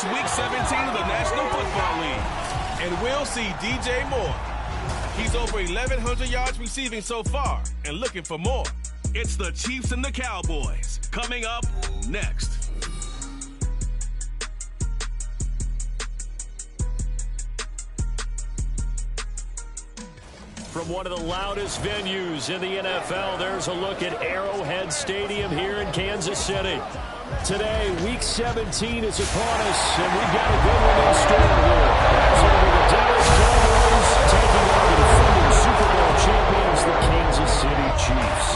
It's Week 17 of the National Football League, and we'll see DJ Moore. He's over 1,100 yards receiving so far and looking for more. It's the Chiefs and the Cowboys coming up next. From one of the loudest venues in the NFL, there's a look at Arrowhead Stadium here in Kansas City. Today, Week 17 is upon us, and we've got a good one in store here. As it'll be the Dallas Cowboys taking on the defending Super Bowl champions, the Kansas City Chiefs.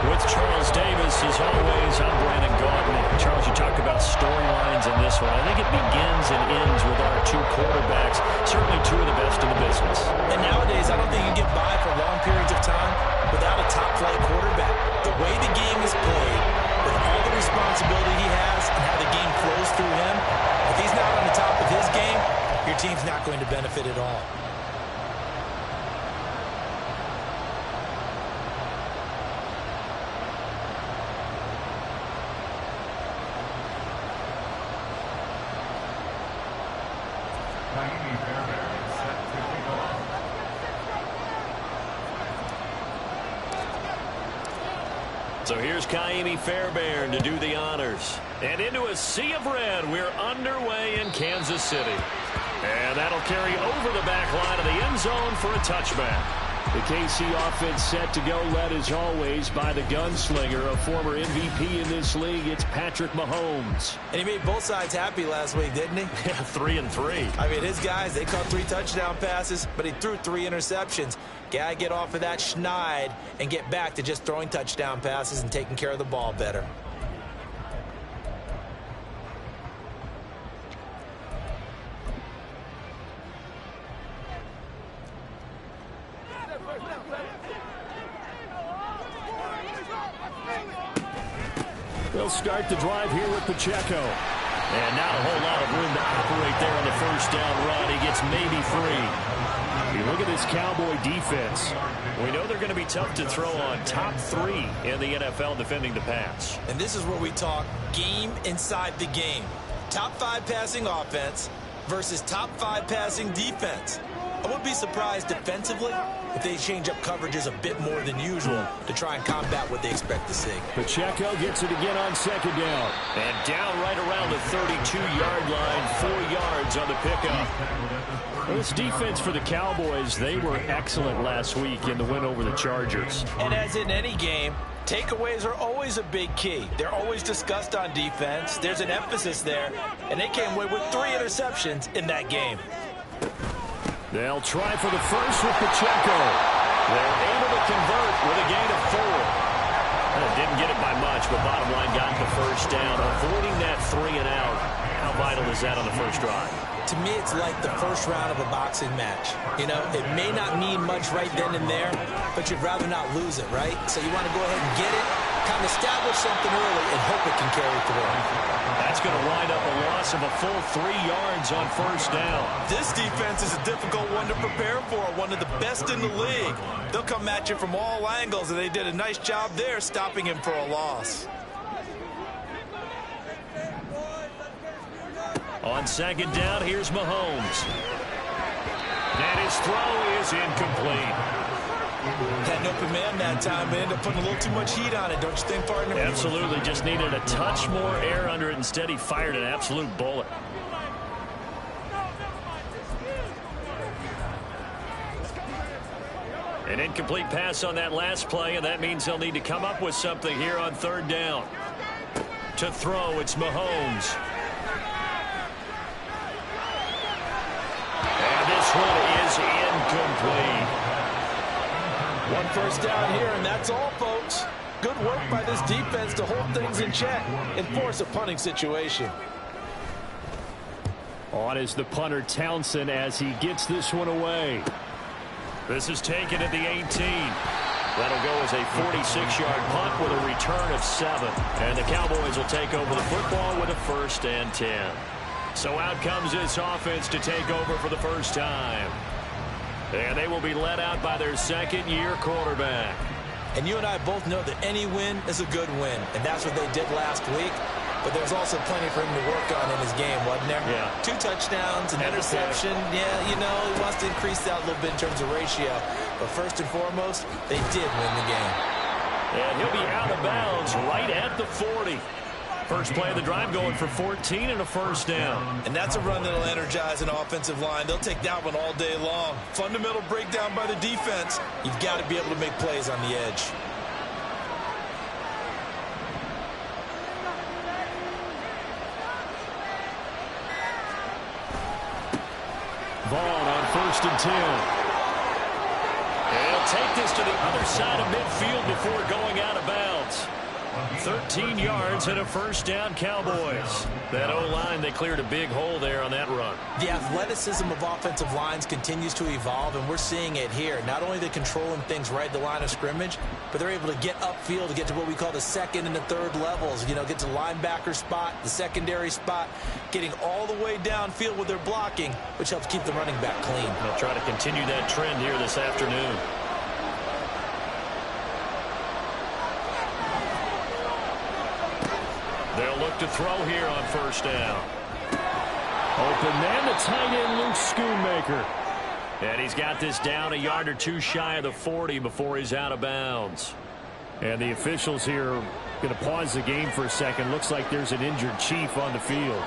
With Charles Davis, as always, I'm Brandon Gaudin. Charles, you talked about storylines in this one. I think it begins and ends with our two quarterbacks, certainly two of the best in the business. And nowadays, I don't think you can get by for long periods of time without a top-flight quarterback. The way the game is played, with all the responsibility he has and how the game flows through him, if he's not on the top of his game, your team's not going to benefit at all. So here's Kaimi Fairbairn to do the honors. And into a sea of red, we're underway in Kansas City. And that'll carry over the back line of the end zone for a touchback. The KC offense set to go, led as always by the gunslinger, a former MVP in this league. It's Patrick Mahomes. And he made both sides happy last week, didn't he? Yeah, 3 and 3. I mean, his guys, they caught 3 touchdown passes, but he threw 3 interceptions. Gotta get off of that schneid and get back to just throwing touchdown passes and taking care of the ball better. They'll start the drive here with Pacheco. And not a whole lot of room to operate there on the first down run. He gets maybe 3. You look at this Cowboy defense. We know they're going to be tough to throw on. Top 3 in the NFL defending the pass. And this is where we talk game inside the game. Top 5 passing offense versus top 5 passing defense. I wouldn't be surprised defensively if they change up coverages a bit more than usual to try and combat what they expect to see. Pacheco gets it again on second down. And down right around the 32-yard line, 4 yards on the pickup. Well, this defense for the Cowboys, they were excellent last week in the win over the Chargers. And as in any game, takeaways are always a big key. They're always discussed on defense. There's an emphasis there, and they came away with 3 interceptions in that game. They'll try for the first with Pacheco. They're able to convert with a gain of 4. Well, didn't get it by much, but bottom line got the first down. Avoiding that 3 and out. How vital is that on the first drive? To me, it's like the first round of a boxing match. You know, it may not mean much right then and there, but you'd rather not lose it, right? So you want to go ahead and get it, kind of establish something early, and hope it can carry through. That's going to wind up a loss of a full 3 yards on first down. This defense is a difficult one to prepare for, one of the best in the league. They'll come at you from all angles, and they did a nice job there stopping him for a loss. On second down, here's Mahomes. And his throw is incomplete. Had an open man that time, but ended up putting a little too much heat on it, don't you think, partner? Absolutely. Just needed a touch more air under it. Instead, he fired an absolute bullet. An incomplete pass on that last play, and that means they'll need to come up with something here on third down. To throw, it's Mahomes. And this one is incomplete. 1 first down here, and that's all, folks. Good work by this defense to hold things in check and force a punting situation. On is the punter Townsend as he gets this one away. This is taken at the 18. That'll go as a 46-yard punt with a return of 7. And the Cowboys will take over the football with a 1st and 10. So out comes this offense to take over for the first time. And they will be led out by their second-year quarterback. And you and I both know that any win is a good win, and that's what they did last week. but there's also plenty for him to work on in his game, wasn't there? Yeah. 2 touchdowns, an interception. Yeah, you know, he wants to increase that a little bit in terms of ratio. But first and foremost, they did win the game. And he'll be out of bounds right at the 40. First play of the drive going for 14 and a first down. And that's a run that'll energize an offensive line. They'll take that one all day long. Fundamental breakdown by the defense. You've got to be able to make plays on the edge. Vaughn on 1st and 10. And he'll take this to the other side of midfield before going out of bounds. 13 yards and a first down, Cowboys. That O-line, they cleared a big hole there on that run. The athleticism of offensive lines continues to evolve, and we're seeing it here. Not only are they controlling things right at the line of scrimmage, but they're able to get upfield to get to what we call the second and the third levels. You know, get to the linebacker spot, the secondary spot, getting all the way downfield with their blocking, which helps keep the running back clean. They'll try to continue that trend here this afternoon. They'll look to throw here on first down. Open man, the tight end, Luke Schoonmaker. And he's got this down a yard or two shy of the 40 before he's out of bounds. And the officials here are going to pause the game for a second. Looks like there's an injured Chief on the field.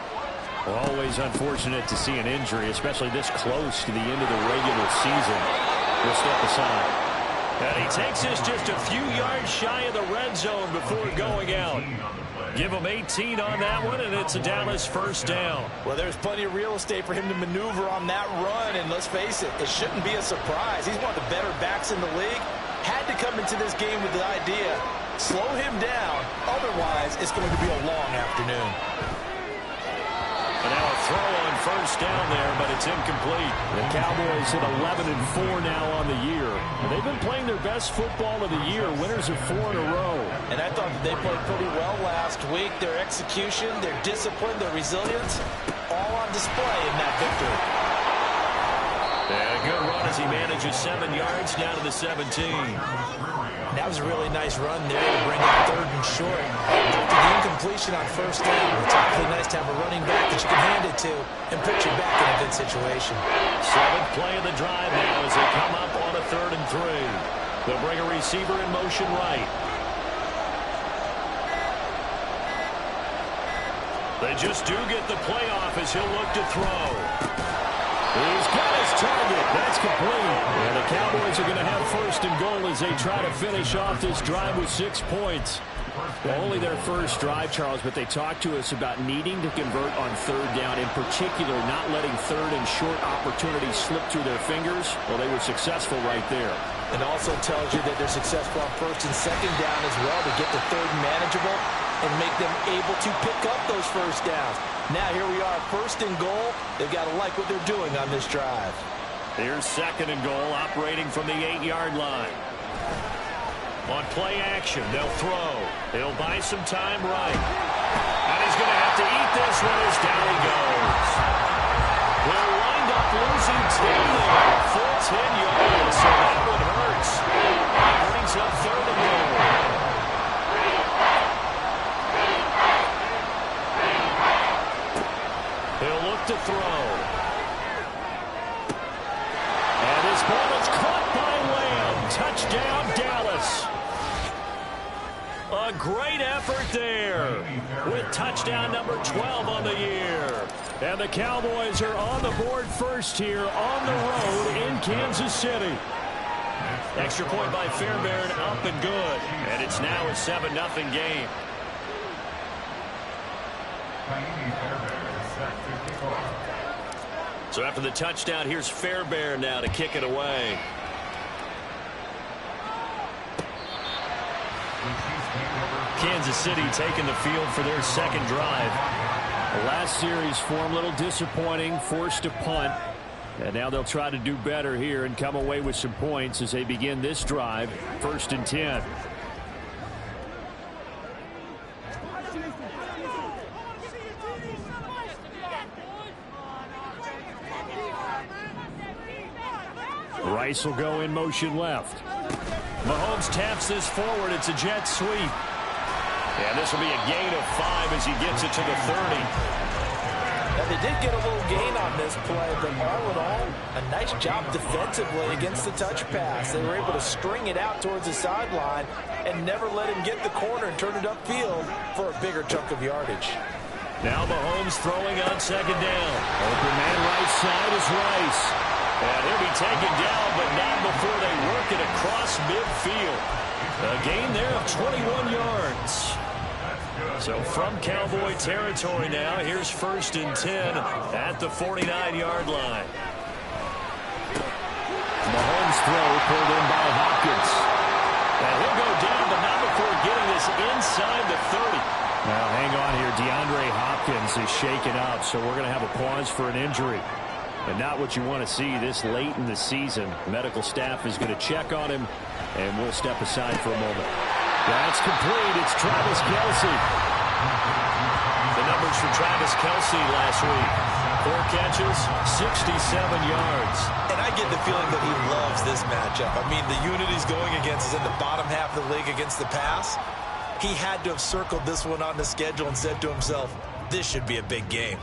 Always unfortunate to see an injury, especially this close to the end of the regular season. We'll step aside. And he takes this just a few yards shy of the red zone before going out. Give him 18 on that one, and it's a Dallas first down. Well, there's plenty of real estate for him to maneuver on that run, and let's face it, it shouldn't be a surprise. He's one of the better backs in the league. Had to come into this game with the idea, slow him down, otherwise it's going to be a long afternoon. And now a throw on first down there, but it's incomplete. The Cowboys at 11-4 now on the year. And they've been playing their best football of the year, winners of 4 in a row. And I thought that they played pretty well last week. Their execution, their discipline, their resilience, all on display in that victory. And a good run as he manages 7 yards down to the 17. That was a really nice run there to bring up 3rd and short. After the incompletion on first down, it's awfully nice to have a running back that you can hand it to and put you back in a good situation. 7th play of the drive now as they come up on a 3rd and 3. They'll bring a receiver in motion right. They just do get the play off as he'll look to throw. He's got his target. That's complete. And the Cowboys are going to have 1st and goal as they try to finish off this drive with 6 points. Well, only their first drive, Charles, but they talked to us about needing to convert on 3rd down, in particular not letting 3rd and short opportunities slip through their fingers. Well, they were successful right there. It also tells you that they're successful on 1st and 2nd down as well to get the 3rd manageable and make them able to pick up those first downs. Now here we are, 1st and goal. They've got to like what they're doing on this drive. Here's 2nd and goal, operating from the 8-yard line. On play action, they'll throw. He'll buy some time right. And he's going to have to eat this one as down he goes. They'll wind up losing 10 there. Full 10 yards, so that one hurts. That brings up 3rd and goal. He'll look to throw. And his ball is caught by Lamb. Touchdown, Dallas. A great effort there with touchdown number 12 on the year. And the Cowboys are on the board first here on the road in Kansas City. Extra point by Fairbairn, up and good. And it's now a 7-0 game. So after the touchdown, here's Fairbairn now to kick it away. Kansas City taking the field for their 2nd drive. The last series for them, a little disappointing, forced to punt. And now they'll try to do better here and come away with some points as they begin this drive, 1st and 10. Rice will go in motion left. Mahomes taps this forward. It's a jet sweep. And this will be a gain of 5 as he gets it to the 30. Now, they did get a little gain on this play, but all in all, a nice job defensively against the touch pass. They were able to string it out towards the sideline and never let him get the corner and turn it upfield for a bigger chunk of yardage. Now Mahomes throwing on second down. Open man right side is Rice. And he'll be taken down, but not before they work it across midfield. A gain there of 21 yards. So from Cowboy territory now, here's 1st and 10 at the 49-yard line. Mahomes throw pulled in by Hopkins. And he'll go down, but not before getting this inside the 30. Now, hang on here. DeAndre Hopkins is shaken up, so we're going to have a pause for an injury. But not what you want to see this late in the season. Medical staff is going to check on him, and we'll step aside for a moment. That's complete. It's Travis Kelce. The numbers for Travis Kelce last week. 4 catches, 67 yards. And I get the feeling that he loves this matchup. I mean, the unit he's going against is in the bottom half of the league against the pass. He had to have circled this one on the schedule and said to himself, this should be a big game.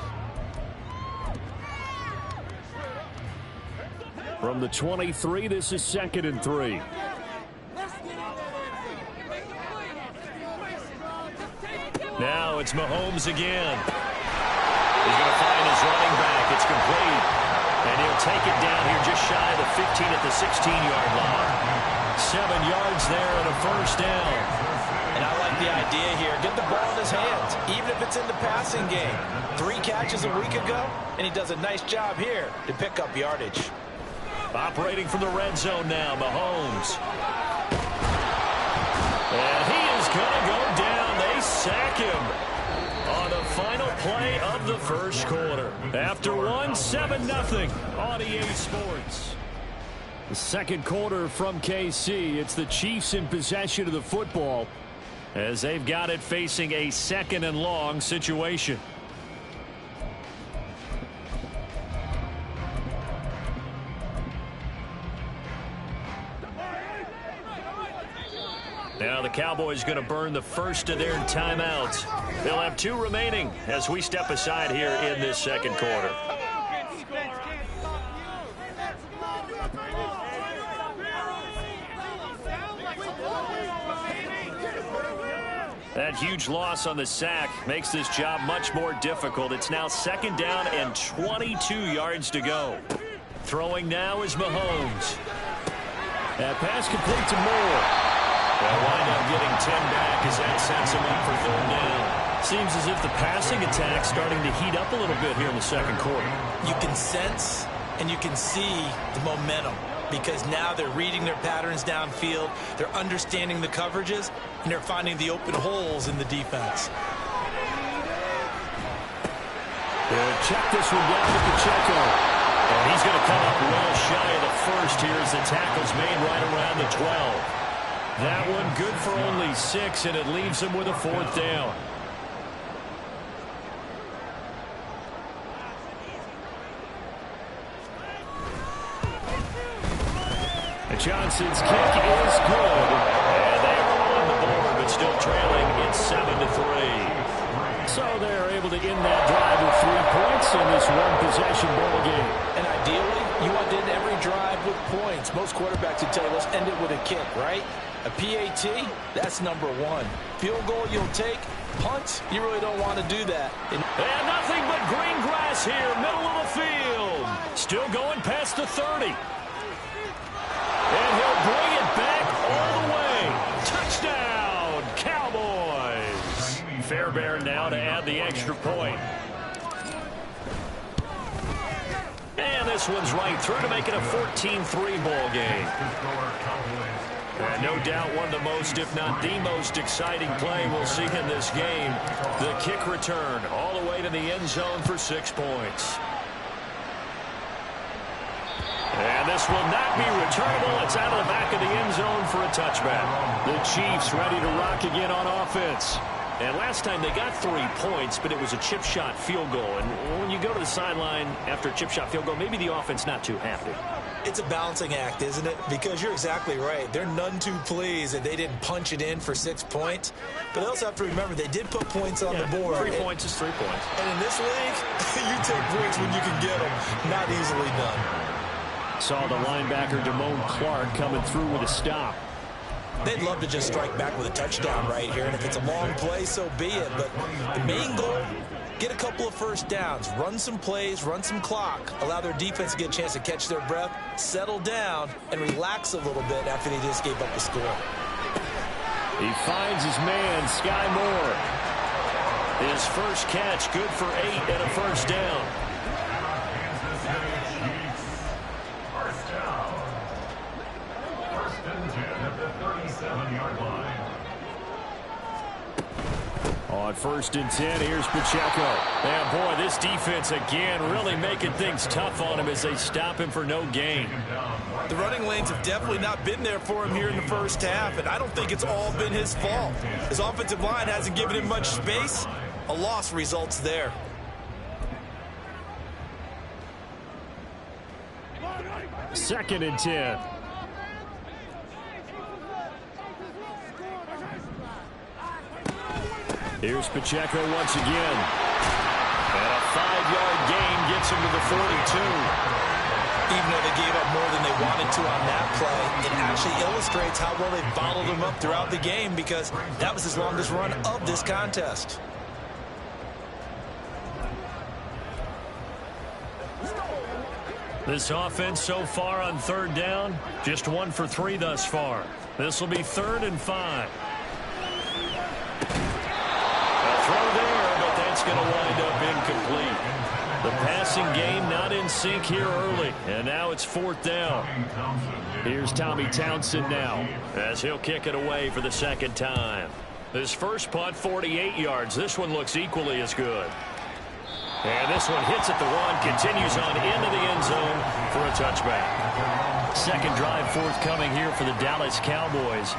From the 23, this is 2nd and 3. Now it's Mahomes again. He's going to find his running back. It's complete. And he'll take it down here just shy of the 15 at the 16-yard line. 7 yards there and a 1st down. And I like the idea here. Get the ball in his hands, even if it's in the passing game. 3 catches a week ago, and he does a nice job here to pick up yardage. Operating from the red zone now, Mahomes. And he is going to go down. They sack him on the final play of the 1st quarter. After 7-0 on EA Sports. The 2nd quarter from KC. It's the Chiefs in possession of the football as they've got it facing a 2nd and long situation. Now the Cowboys going to burn the first of their timeouts. They'll have 2 remaining as we step aside here in this 2nd quarter. That huge loss on the sack makes this job much more difficult. It's now 2nd down and 22 yards to go. Throwing now is Mahomes. That pass complete to Moore. They'll wind up getting 10 back as that sets him up for 3rd down. Seems as if the passing attack's starting to heat up a little bit here in the 2nd quarter. You can sense and you can see the momentum because now they're reading their patterns downfield, they're understanding the coverages, and they're finding the open holes in the defense. They'll check this one down with Pacheco. And he's going to come up well shy of the 1st here as the tackle's made right around the 12. That one good for only 6, and it leaves him with a 4th down. And Johnson's kick is good. And they are on the board, but still trailing. It's 7-3. So they're able to end that drive with 3 points in this one-possession ball game. And ideally, you want to end every drive with points. Most quarterbacks would tell you, let's end it with a kick, right? A PAT, that's number 1. Field goal you'll take. Punt, you really don't want to do that. And nothing but green grass here, middle of the field. Still going past the 30. And he'll bring it back all the way. Touchdown, Cowboys. Fairbairn now to add the extra point. And this one's right through to make it a 14-3 ball game. And no doubt one of the most, if not the most exciting play we'll see in this game. The kick return all the way to the end zone for 6 points. And this will not be returnable. It's out of the back of the end zone for a touchback. The Chiefs ready to rock again on offense. And last time they got 3 points, but it was a chip shot field goal. And when you go to the sideline after a chip shot field goal, maybe the offense not too happy. It's a balancing act, isn't it? Because you're exactly right. They're none too pleased that they didn't punch it in for 6 points. But they also have to remember they did put points on the board. 3 points is 3 points. And in this league, you take points when you can get them. Not easily done. Saw the linebacker Damone Clark coming through with a stop. They'd love to just strike back with a touchdown right here. And if it's a long play, so be it. But the main goal, get a couple of first downs, run some plays, run some clock, allow their defense to get a chance to catch their breath, settle down, and relax a little bit after they just gave up the score. He finds his man, Sky Moore. His first catch, good for 8 and a first down. First and 10 at the 37-yard line. On 1st and 10, here's Pacheco. And boy, this defense again really making things tough on him as they stop him for no gain. The running lanes have definitely not been there for him here in the first half, and I don't think it's all been his fault. His offensive line hasn't given him much space. A loss results there. Second and 10. Here's Pacheco once again. And a 5-yard gain gets him to the 42. Even though they gave up more than they wanted to on that play, it actually illustrates how well they bottled him up throughout the game because that was his longest run of this contest. This offense so far on 3rd down, just 1 for 3 thus far. This will be 3rd and 5. A throw there, but that's going to wind up incomplete. The passing game not in sync here early, and now it's 4th down. Here's Tommy Townsend now, as he'll kick it away for the 2nd time. His first punt, 48 yards. This one looks equally as good. And this one hits at the 1, continues on into the end zone for a touchback. Second drive forthcoming here for the Dallas Cowboys.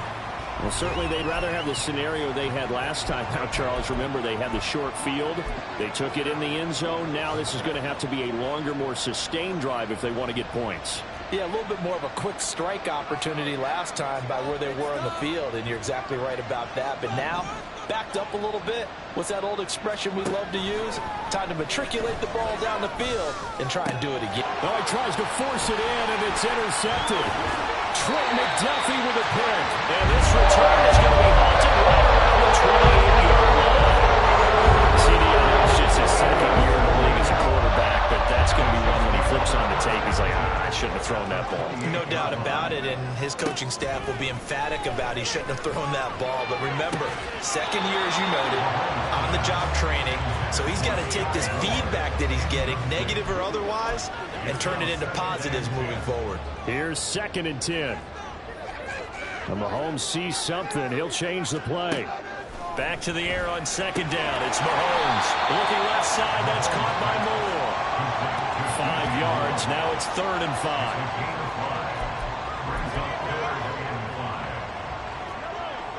Well, certainly they'd rather have the scenario they had last time. Now, Charles, remember they had the short field. They took it in the end zone. Now this is going to have to be a longer, more sustained drive if they want to get points. Yeah, a little bit more of a quick strike opportunity last time by where they were on the field, and you're exactly right about that. But now, backed up a little bit. What's that old expression we love to use? Time to matriculate the ball down the field and try and do it again. Oh, he tries to force it in, and it's intercepted. Trent McDuffie with a pick. And this return is going to be halted right around the 28-yard line. CDL is just his 2nd year in the league as a quarterback, but that's going to be one when he flips on the tape. He's like, I shouldn't have thrown that ball. No doubt about it, and his coaching staff will be emphatic about he shouldn't have thrown that ball. But remember, 2nd year, as you noted, on-the-job training, so he's got to take this feedback that he's getting, negative or otherwise, and turn it into positives moving forward. Here's 2nd and 10. And Mahomes sees something. He'll change the play. Back to the air on 2nd down. It's Mahomes. Looking left side. That's caught by Moore. 5 yards. Now it's 3rd and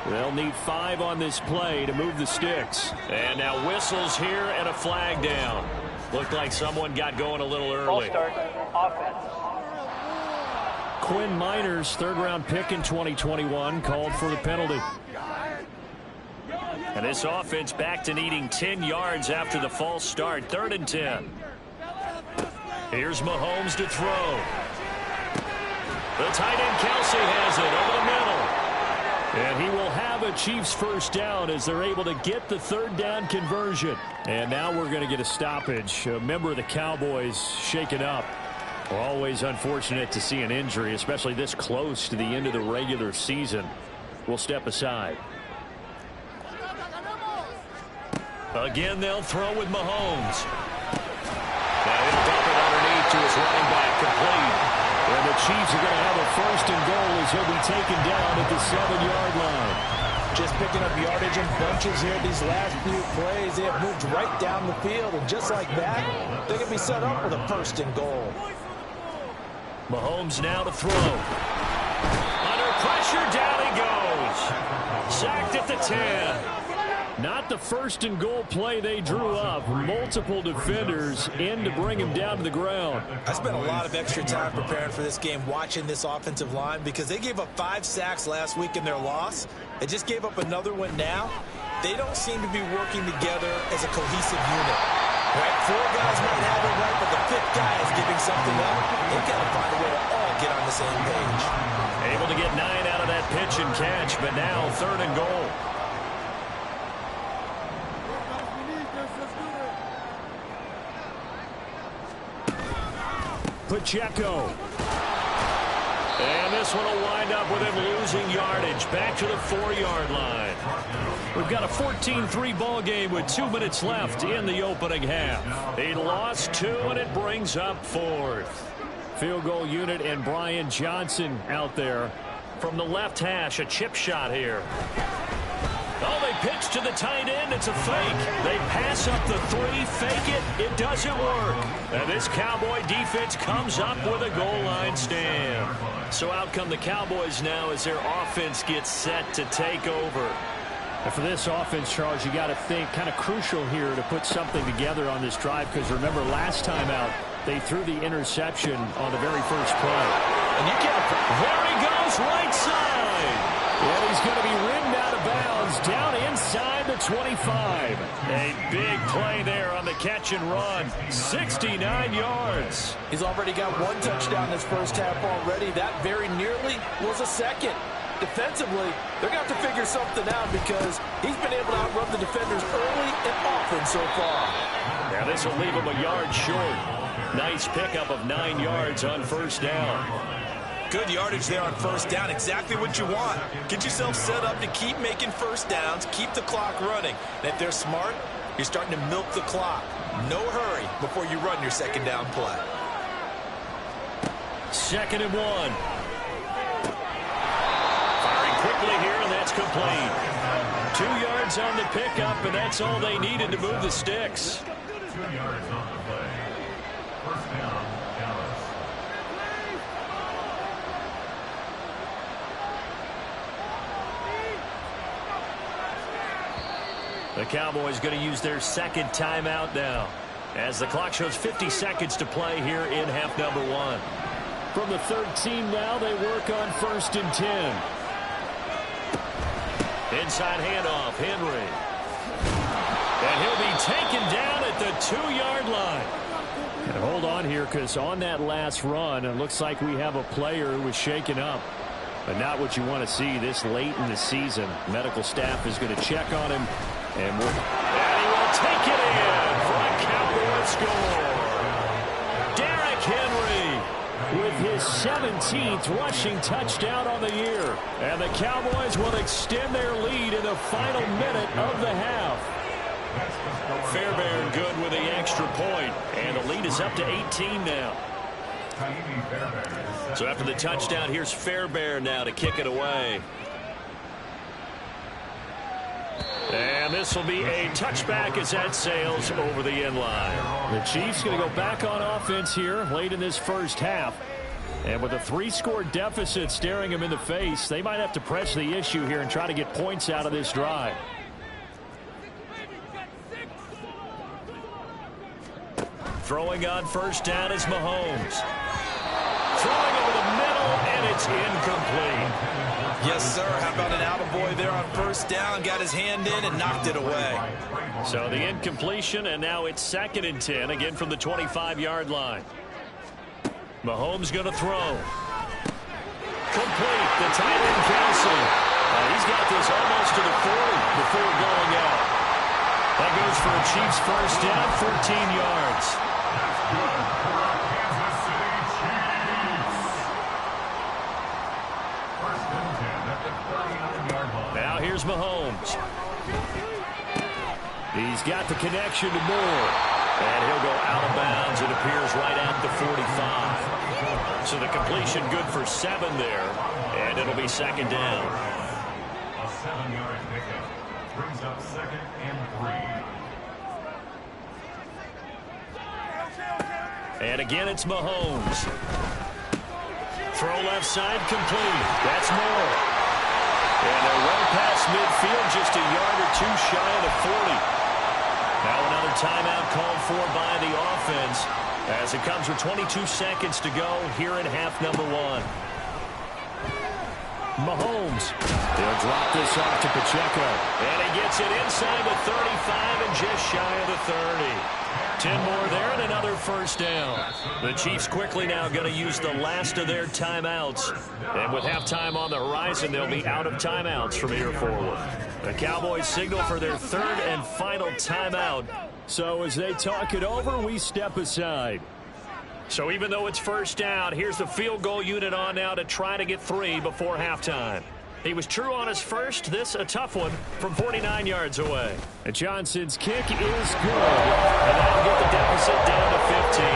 5. They'll need 5 on this play to move the sticks. And now whistles here and a flag down. Looked like someone got going a little early. Start offense. Quinn Miners, 3rd-round pick in 2021, called for the penalty. And this offense back to needing 10 yards after the false start. 3rd and 10. Here's Mahomes to throw. The tight end Kelsey has it over the middle. And he will have a Chiefs first down as they're able to get the 3rd down conversion. And now we're going to get a stoppage. A member of the Cowboys shaken up. We're always unfortunate to see an injury, especially this close to the end of the regular season. We'll step aside. Again, they'll throw with Mahomes. Now he'll dump it underneath to his running back, complete. And the Chiefs are going to have a 1st and goal as he'll be taken down at the 7-yard line. Just picking up yardage in bunches here these last few plays. They have moved right down the field, and just like that, they can be set up with a 1st and goal. Mahomes now to throw. Under pressure, down he goes. Sacked at the 10. Not the first and goal play they drew up. Multiple defenders in to bring him down to the ground. I spent a lot of extra time preparing for this game, watching this offensive line, because they gave up 5 sacks last week in their loss. They just gave up another one now. They don't seem to be working together as a cohesive unit. Right? 4 guys might have it right, but the 5th guy is giving something up. They've got to find a way to all get on the same page. Able to get 9 out of that pitch and catch, but now 3rd and goal. Pacheco. And this one will wind up with him losing yardage back to the 4-yard line. We've got a 14-3 ball game with 2 minutes left in the opening half. He lost 2, and it brings up 4th. Field goal unit and Brian Johnson out there. From the left hash, a chip shot here. Oh, they pitch to the tight end. It's a fake. They pass up the 3, fake it. It doesn't work. And this Cowboy defense comes up with a goal line stand. So out come the Cowboys now as their offense gets set to take over. And for this offense, Charles, you got to think kind of crucial here to put something together on this drive, because remember last time out they threw the interception on the very first play. And you can't. There he goes, right side. And he's going to be ridden out of bounds down inside the 25. A big play there on the catch and run. 69 yards. He's already got 1 touchdown this first half already. That very nearly was a second. Defensively, they're going to have to figure something out, because he's been able to outrun the defenders early and often so far. Now this will leave him a yard short. Nice pickup of 9 yards on first down. Good yardage there on first down. Exactly what you want. Get yourself set up to keep making first downs, keep the clock running. And if they're smart, you're starting to milk the clock. No hurry before you run your second down play. 2nd and 1. Firing quickly here, and that's complete. 2 yards on the pickup, and that's all they needed to move the sticks. 2 yards on the play. First down, Dallas. The Cowboys going to use their 2nd timeout now, as the clock shows 50 seconds to play here in half number 1. From the 13 now, they work on 1st and 10. Inside handoff, Henry. And he'll be taken down at the 2-yard line. And hold on here, because on that last run, it looks like we have a player who was shaken up. But not what you want to see this late in the season. Medical staff is going to check on him. And he will take it in for a Cowboy score. Derrick Henry with his 17th rushing touchdown on the year. And the Cowboys will extend their lead in the final minute of the half. Fairbairn good with the extra point. And the lead is up to 18 now. So after the touchdown, here's Fairbairn now to kick it away. And this will be a touchback as that sails over the end line. The Chiefs going to go back on offense here late in this first half. And with a 3-score deficit staring them in the face, they might have to press the issue here and try to get points out of this drive. Throwing on first down is Mahomes. Throwing over the middle, and it's incomplete. Yes, sir. How about an attaboy there on first down? Got his hand in and knocked it away. So the incompletion, and now it's 2nd and 10, again from the 25-yard line. Mahomes going to throw. Complete. The tight end Kelsey. He's got this almost to the 40 before going out. That goes for a Chiefs first down, 14 yards. Now here's Mahomes. He's got the connection to Moore. And he'll go out of bounds, it appears, right at the 45. So the completion good for 7 there. And it'll be 2nd down. A 7-yard pickup brings up 2nd and 3. And again, it's Mahomes. Throw left side complete. That's Moore. And they're right past midfield, just a yard or two shy of the 40. Now another timeout called for by the offense as it comes with 22 seconds to go here in half number 1. Mahomes. They'll drop this off to Pacheco. And he gets it inside the 35 and just shy of the 30. 10 more there and another first down. The Chiefs quickly now going to use the last of their timeouts. And with halftime on the horizon, they'll be out of timeouts from here forward. The Cowboys signal for their third and final timeout. So as they talk it over, we step aside. So even though it's first down, here's the field goal unit on now to try to get 3 before halftime. He was true on his first. This a tough one from 49 yards away. And Johnson's kick is good. And that'll get the deficit down to 15.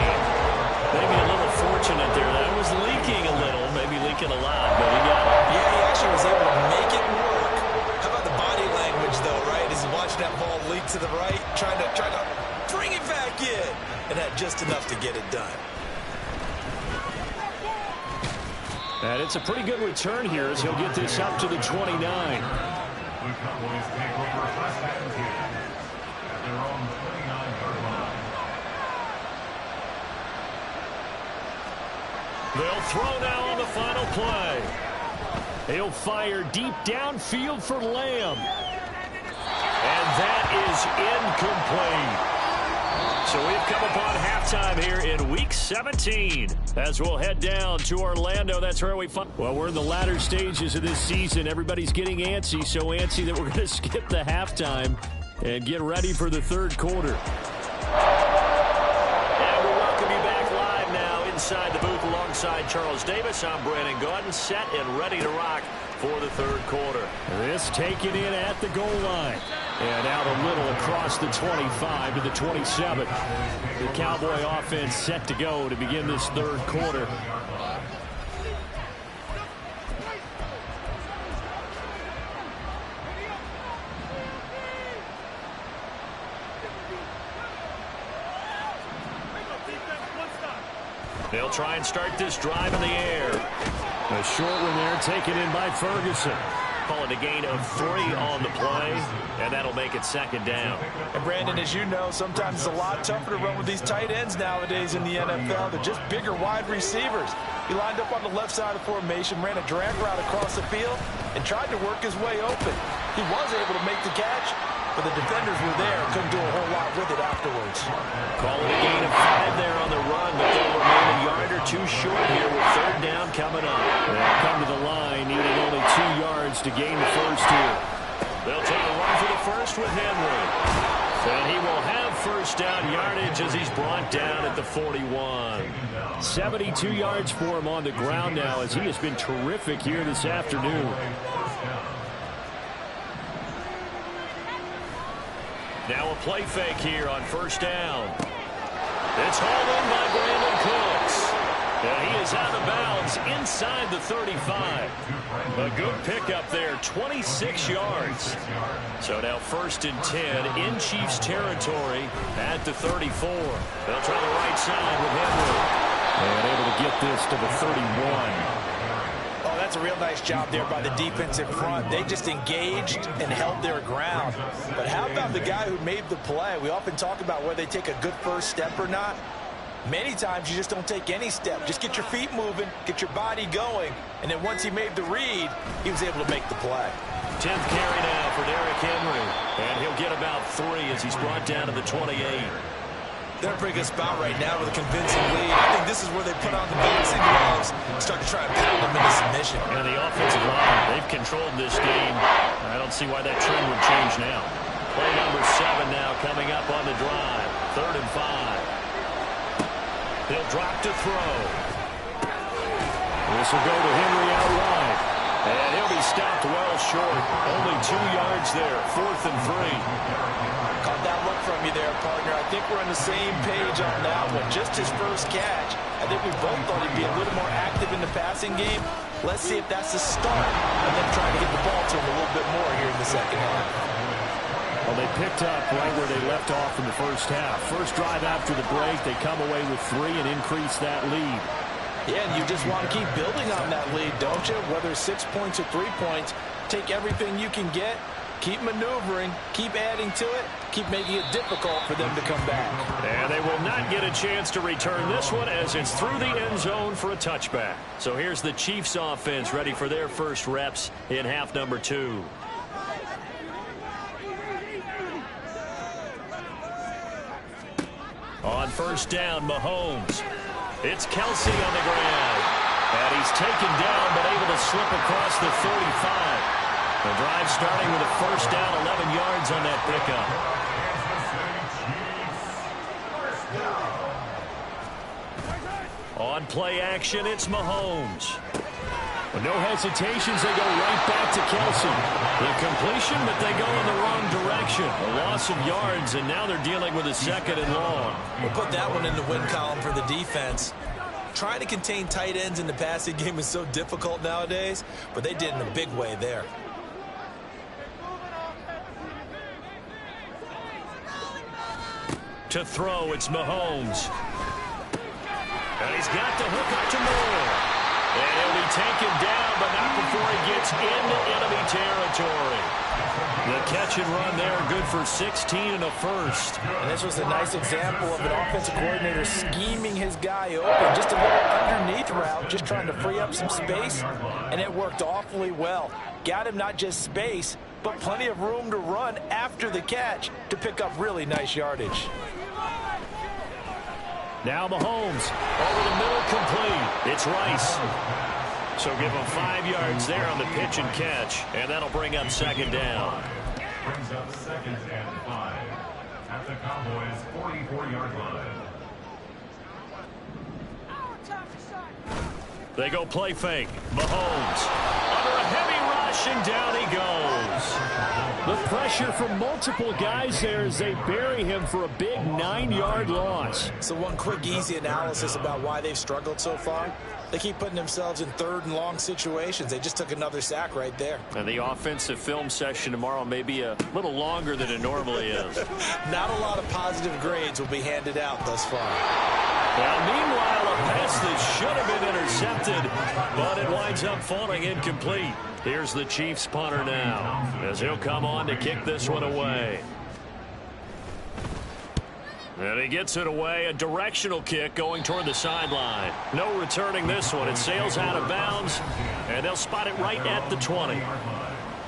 Maybe a little fortunate there. That was leaking a little, maybe leaking a lot, but he got it. Yeah, he actually was able to make it work. How about the body language, though, right? As he's watching that ball leak to the right, trying to bring it back in. And had just enough to get it done. And it's a pretty good return here as he'll get this up to the 29. The Cowboys take over first and 10 at their own 29-yard line. They'll throw now on the final play. He'll fire deep downfield for Lamb. And that is incomplete. So we've come upon halftime here in Week 17 as we'll head down to Orlando. That's where we find. Well, we're in the latter stages of this season. Everybody's getting antsy, so antsy that we're going to skip the halftime and get ready for the third quarter. And we'll welcome you back live now inside the booth alongside Charles Davis. I'm Brandon Gaudin, set and ready to rock for the third quarter. This taken in at the goal line. And out a little across the 25 to the 27. The Cowboy offense set to go to begin this third quarter. They'll try and start this drive in the air. A short one there taken in by Ferguson. Call it a gain of 3 on the play, and that'll make it second down. And Brandon, as you know, sometimes it's a lot tougher to run with these tight ends nowadays in the NFL. They're just bigger wide receivers. He lined up on the left side of the formation, ran a drag route across the field, and tried to work his way open. He was able to make the catch, but the defenders were there and couldn't do a whole lot with it afterwards. Call it a gain of 5 there on the run, but they'll remain a yard or 2 short here with third down coming up. They'll come to the line, needing only 2 yards to gain the first here. They'll take a run for the first with Henry. And he will have first down yardage as he's brought down at the 41. 72 yards for him on the ground now as he has been terrific here this afternoon. Now a play fake here on first down. It's hauled in by Brandon Cooks. And he is out of bounds inside the 35. A good pickup there, 26 yards. So now first and 10 in Chiefs territory at the 34. They'll try the right side with Henry. And able to get this to the 31. Oh, that's a real nice job there by the defensive front. They just engaged and held their ground. But how about the guy who made the play? We often talk about whether they take a good first step or not. Many times you just don't take any step. Just get your feet moving, get your body going, and then once he made the read, he was able to make the play. 10th carry now for Derrick Henry. And he'll get about 3 as he's brought down to the 28. They're in a pretty good spot right now with a convincing lead. I think this is where they put on the boxing gloves and start to try and pound them into submission. And the offensive line, they've controlled this game. I don't see why that trend would change now. Play number 7 now coming up on the drive. 3rd and 5. He'll drop to throw. This will go to Henry out wide. And he'll be stopped well short. Only 2 yards there. 4th and 3. Caught that look from you there, partner. I think we're on the same page on that one. Just his first catch. I think we both thought he'd be a little more active in the passing game. Let's see if that's the start of them trying to get the ball to him a little bit more here in the second half. Well, they picked up right where they left off in the first half. First drive after the break, they come away with 3 and increase that lead. Yeah, and you just want to keep building on that lead, don't you? Whether it's 6 points or 3 points, take everything you can get, keep maneuvering, keep adding to it, keep making it difficult for them to come back. And they will not get a chance to return this one as it's through the end zone for a touchback. So here's the Chiefs offense ready for their first reps in half number 2. On first down, Mahomes. It's Kelsey on the ground. And he's taken down but able to slip across the 35. The drive starting with a first down, 11 yards on that pickup. On play action, it's Mahomes. With no hesitations, they go right back to Kelsey. The completion, but they go in the wrong direction. A loss of yards, and now they're dealing with a second and long. We'll put that one in the win column for the defense. Trying to contain tight ends in the passing game is so difficult nowadays, but they did in a big way there. To throw, it's Mahomes. And he's got the hook up to Moore. And he'll be taken down, but not before he gets into enemy territory. The catch and run there, good for 16 and a first. And this was a nice example of an offensive coordinator scheming his guy open. Just a little underneath route, just trying to free up some space, and it worked awfully well. Got him not just space, but plenty of room to run after the catch to pick up really nice yardage. Now Mahomes, over the middle, complete. It's Rice. So give him 5 yards there on the pitch and catch, and that'll bring up second down. Brings up second and 5 at the Cowboys' 44-yard line. They go play fake. Mahomes under a heavy rush, and down he goes. The pressure from multiple guys there as they bury him for a big 9-yard loss. So one quick, easy analysis about why they've struggled so far. They keep putting themselves in third and long situations. They just took another sack right there. And the offensive film session tomorrow may be a little longer than it normally is. Not a lot of positive grades will be handed out thus far. Now, meanwhile, a pass that should have been intercepted, but it winds up falling incomplete. Here's the Chiefs punter now, as he'll come on to kick this one away. And he gets it away, a directional kick going toward the sideline. No returning this one. It sails out of bounds, and they'll spot it right at the 20.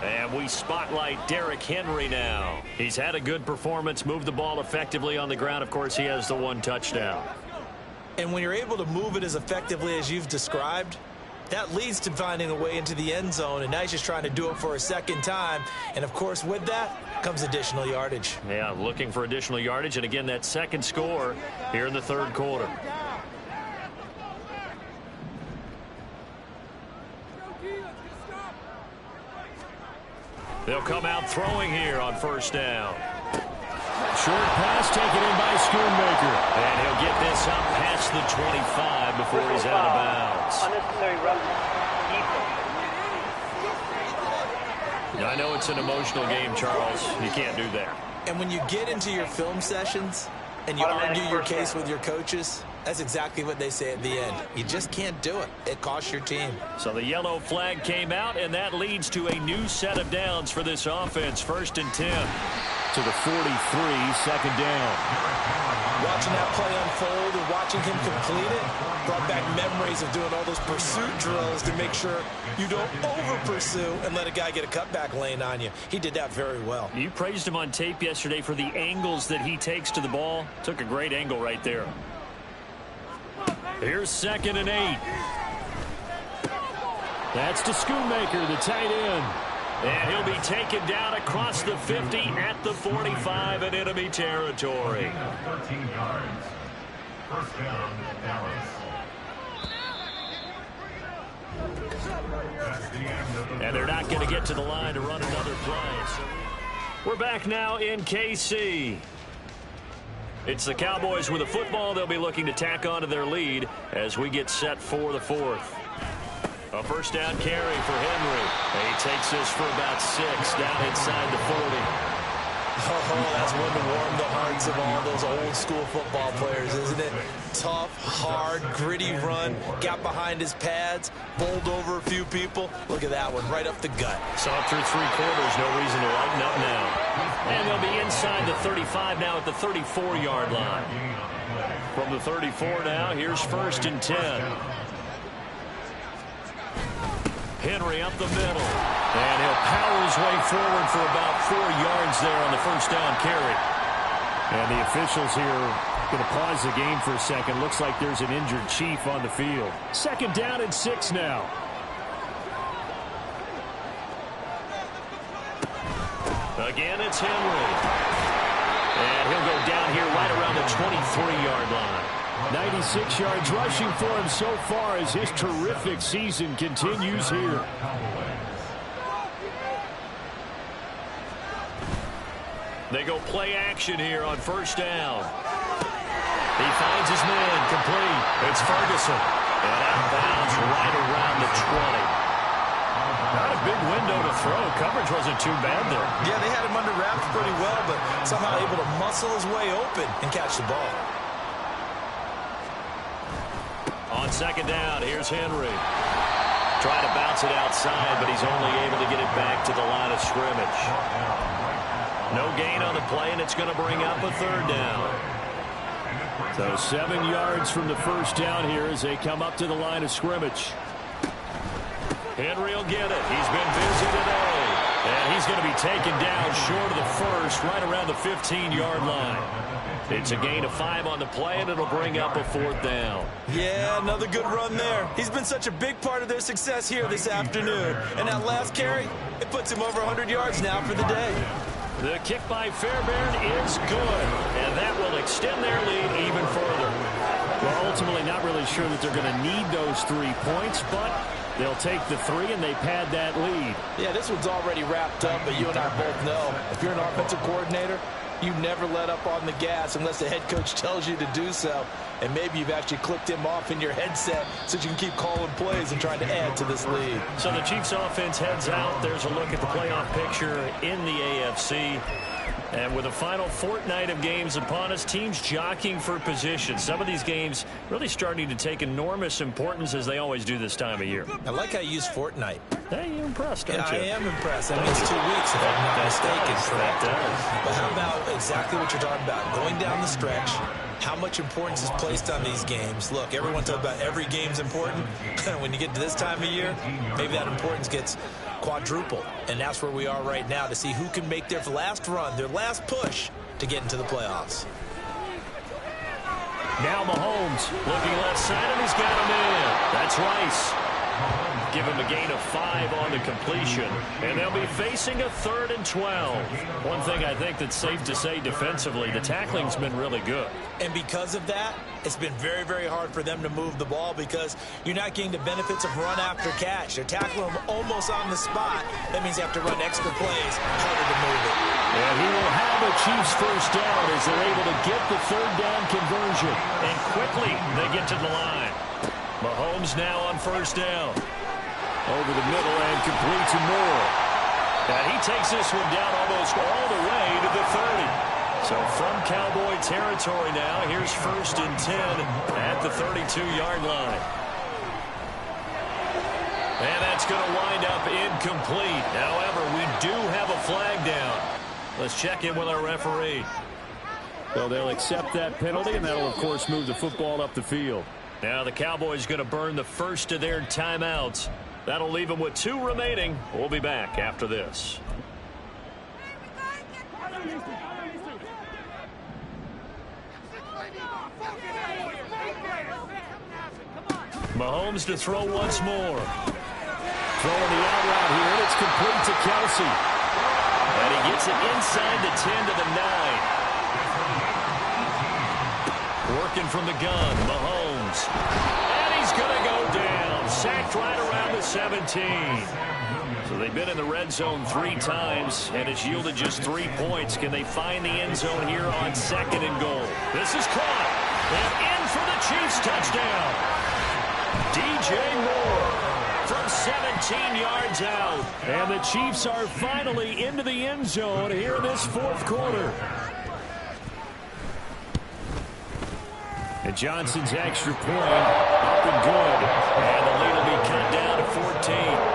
And we spotlight Derrick Henry now. He's had a good performance, moved the ball effectively on the ground. Of course, he has the 1 touchdown. And when you're able to move it as effectively as you've described, that leads to finding a way into the end zone, and now he's just trying to do it for a second time. And, of course, with that comes additional yardage. Yeah, looking for additional yardage, and again, that second score here in the third quarter. They'll come out throwing here on first down. Short pass taken in by Schoonmaker. And he'll get this up past the 25 before he's out of bounds. Unnecessary roughness. I know it's an emotional game, Charles. You can't do that. And when you get into your film sessions and you argue your case with your coaches, that's exactly what they say at the end. You just can't do it. It costs your team. So the yellow flag came out, and that leads to a new set of downs for this offense. 1st and 10. To the 43, second down. Watching that play unfold and watching him complete it brought back memories of doing all those pursuit drills to make sure you don't over-pursue and let a guy get a cutback lane on you. He did that very well. You praised him on tape yesterday for the angles that he takes to the ball. Took a great angle right there. Here's 2nd and 8. That's to Schoonmaker, the tight end. And he'll be taken down across the 50 at the 45 in enemy territory. 13 yards. First down, Dallas. That's the end of the And they're not going to get to the line to run another play. So we're back now in KC. It's the Cowboys with the football. They'll be looking to tack onto their lead as we get set for the 4th. A first down carry for Henry. And he takes this for about 6 down inside the 40. Oh, that's one to warm the hearts of all those old school football players, isn't it? Tough, hard, gritty run, got behind his pads, bowled over a few people. Look at that one, right up the gut. Saw it through 3 quarters, no reason to lighten up now. And they'll be inside the 35 now at the 34-yard line. From the 34 now, here's 1st and 10. Henry up the middle. And he'll power his way forward for about 4 yards there on the 1st down carry. And the officials here going to pause the game for a second. Looks like there's an injured Chief on the field. 2nd down and 6 now. Again, it's Henry. And he'll go down here right around the 23-yard line. 96 yards rushing for him so far as his terrific season continues here. They go play action here on 1st down. He finds his man complete. It's Ferguson. And out of bounds right around the 20. Not a big window to throw. Coverage wasn't too bad there. Yeah, they had him under wraps pretty well, but somehow able to muscle his way open and catch the ball. On 2nd down, here's Henry. Trying to bounce it outside, but he's only able to get it back to the line of scrimmage. No gain on the play, and it's going to bring up a 3rd down. So 7 yards from the 1st down here as they come up to the line of scrimmage. Henry will get it. He's been busy today. And he's going to be taken down short of the 1st, right around the 15-yard line. It's a gain of 5 on the play, and it'll bring up a 4th down. Yeah, another good run there. He's been such a big part of their success here this afternoon. And that last carry, it puts him over 100 yards now for the day. The kick by Fairbairn is good, and that will extend their lead even further. Well, ultimately not really sure that they're going to need those 3 points, but they'll take the 3 and they pad that lead. Yeah, this one's already wrapped up, but you and I both know if you're an offensive coordinator, you never let up on the gas unless the head coach tells you to do so. And maybe you've actually clicked him off in your headset so you can keep calling plays and trying to add to this lead. So the Chiefs offense heads out. There's a look at the playoff picture in the AFC. And with the final fortnight of games upon us, teams jockeying for position. Some of these games really starting to take enormous importance as they always do this time of year. I like how you use fortnight. Hey, you're impressed, aren't you? I am impressed. That means 2 weeks, if I'm not mistaken. That does. But how about exactly what you're talking about? Going down the stretch, how much importance is placed on these games. Look, everyone talks about every game's important. When you get to this time of year, maybe that importance gets quadruple. And that's where we are right now to see who can make their last run, their last push to get into the playoffs. Now Mahomes looking left side, and he's got him in. That's Rice. Give him a gain of 5 on the completion. And they'll be facing a 3rd and 12. One thing I think that's safe to say defensively, the tackling's been really good. And because of that, it's been very, very hard for them to move the ball because you're not getting the benefits of run after catch. They're tackling them almost on the spot. That means you have to run extra plays, harder to move it. And he will have a Chiefs 1st down as they're able to get the 3rd down conversion. And quickly they get to the line. Mahomes now on 1st down. Over the middle and complete to Moore. And he takes this one down almost all the way to the 30. So from Cowboy territory now, here's 1st and 10 at the 32-yard line. And that's going to wind up incomplete. However, we do have a flag down. Let's check in with our referee. So they'll accept that penalty, and that'll, of course, move the football up the field. Now the Cowboys going to burn the first of their timeouts. That'll leave them with 2 remaining. We'll be back after this. Mahomes to throw once more. Throwing the out route here, and it's complete to Kelsey. And he gets it inside the 10 to the 9. Working from the gun, Mahomes. And he's going to go down. Sacked right around the 17. So they've been in the red zone 3 times, and it's yielded just 3 points. Can they find the end zone here on 2nd and goal? This is caught. And in for the Chiefs touchdown. DJ Moore. from 17 yards out. And the Chiefs are finally into the end zone here in this fourth quarter. And Johnson's extra point up and good. And the lead will be cut down to 14.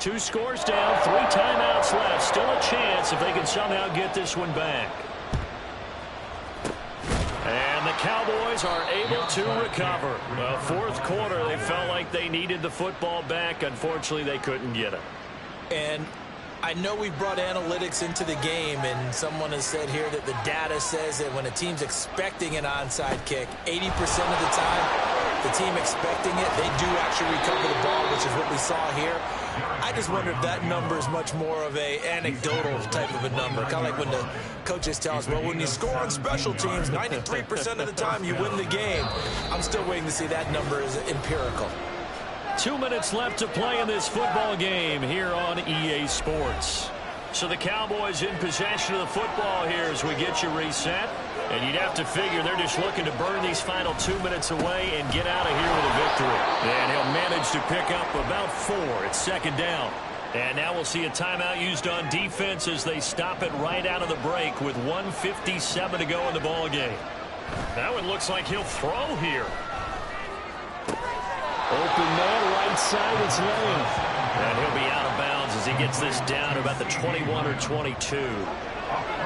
Two scores down, 3 timeouts left. Still a chance if they can somehow get this one back. And the Cowboys are able to recover. The fourth quarter, they felt like they needed the football back. Unfortunately, they couldn't get it. And I know we brought analytics into the game, and someone has said here that the data says that when a team's expecting an onside kick, 80% of the time, the team expecting it, they do actually recover the ball, which is what we saw here. I just wonder if that number is much more of a anecdotal type of a number. Kind of like when the coaches tell us, well, when you score on special teams, 93% of the time you win the game. I'm still waiting to see that number is empirical. 2 minutes left to play in this football game here on EA Sports. So the Cowboys in possession of the football here as we get you reset. And you'd have to figure they're just looking to burn these final 2 minutes away and get out of here with a victory. And he'll manage to pick up about 4. It's second down. And now we'll see a timeout used on defense as they stop it right out of the break with 1:57 to go in the ball game. That one looks like he'll throw here. Open man, right side, it's Lane. And he'll be out of bounds as he gets this down to about the 21 or 22.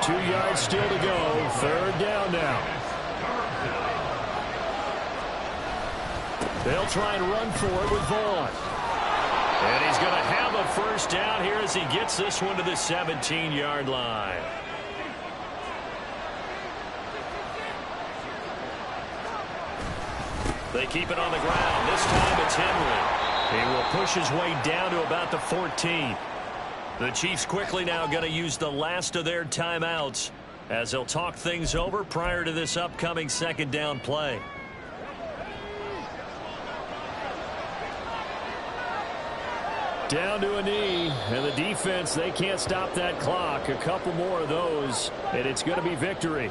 2 yards still to go. Third down now. They'll try and run for it with Vaughn. And he's going to have a first down here as he gets this one to the 17-yard line. They keep it on the ground. This time it's Henry. He will push his way down to about the 14. The Chiefs quickly now going to use the last of their timeouts as they'll talk things over prior to this upcoming second down play. Down to a knee, and the defense, they can't stop that clock. A couple more of those, and it's going to be victory.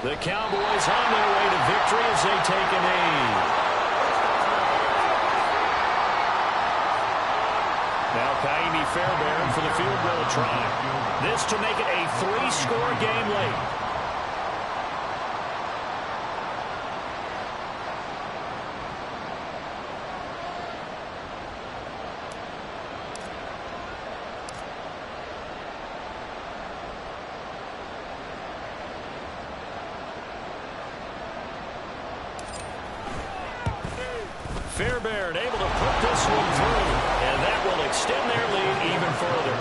The Cowboys on their way to victory as they take a knee. Now Kaimi Fairbairn for the field goal try. This to make it a 3-score game late. Fairbairn able to put this one through, and that will extend their lead even further.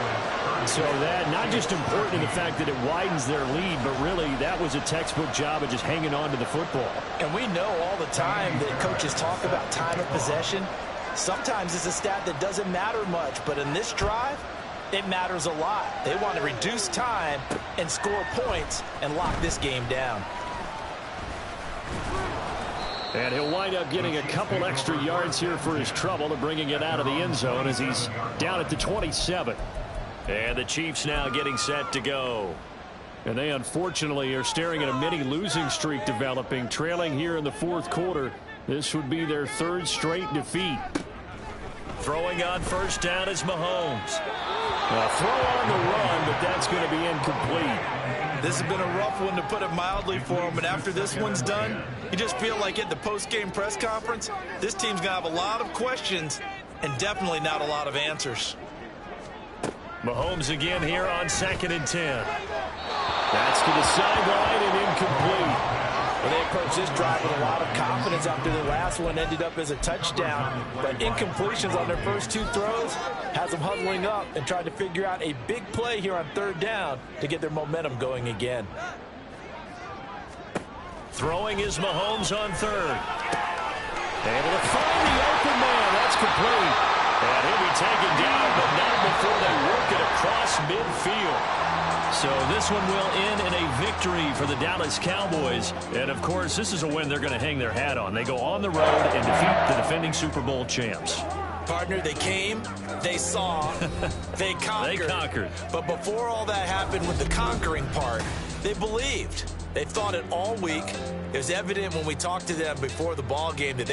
So that not just important in the fact that it widens their lead, but really that was a textbook job of just hanging on to the football. And we know all the time that coaches talk about time of possession. Sometimes it's a stat that doesn't matter much, but in this drive, it matters a lot. They want to reduce time and score points and lock this game down. And he'll wind up getting a couple extra yards here for his trouble and bringing it out of the end zone as he's down at the 27. And the Chiefs now getting set to go. And they unfortunately are staring at a mini losing streak developing, trailing here in the fourth quarter. This would be their 3rd straight defeat. Throwing on first down is Mahomes. A throw on the run, but that's going to be incomplete. This has been a rough one, to put it mildly, for him. But after this one's done, you just feel like at the post-game press conference, this team's going to have a lot of questions and definitely not a lot of answers. Mahomes again here on 2nd and 10. That's to the sideline and incomplete. Well, they approached this drive with a lot of confidence after the last one ended up as a touchdown. But incompletions on their first 2 throws has them huddling up and trying to figure out a big play here on 3rd down to get their momentum going again. Throwing is Mahomes on 3rd. Able to find the open man. That's complete. And he'll be taken down, but not before they work it across midfield. So this one will end in a victory for the Dallas Cowboys. And, of course, this is a win they're going to hang their hat on. They go on the road and defeat the defending Super Bowl champs. Partner, they came, they saw, they conquered. They conquered. But before all that happened with the conquering part, they believed. They thought it all week. It was evident when we talked to them before the ball game that they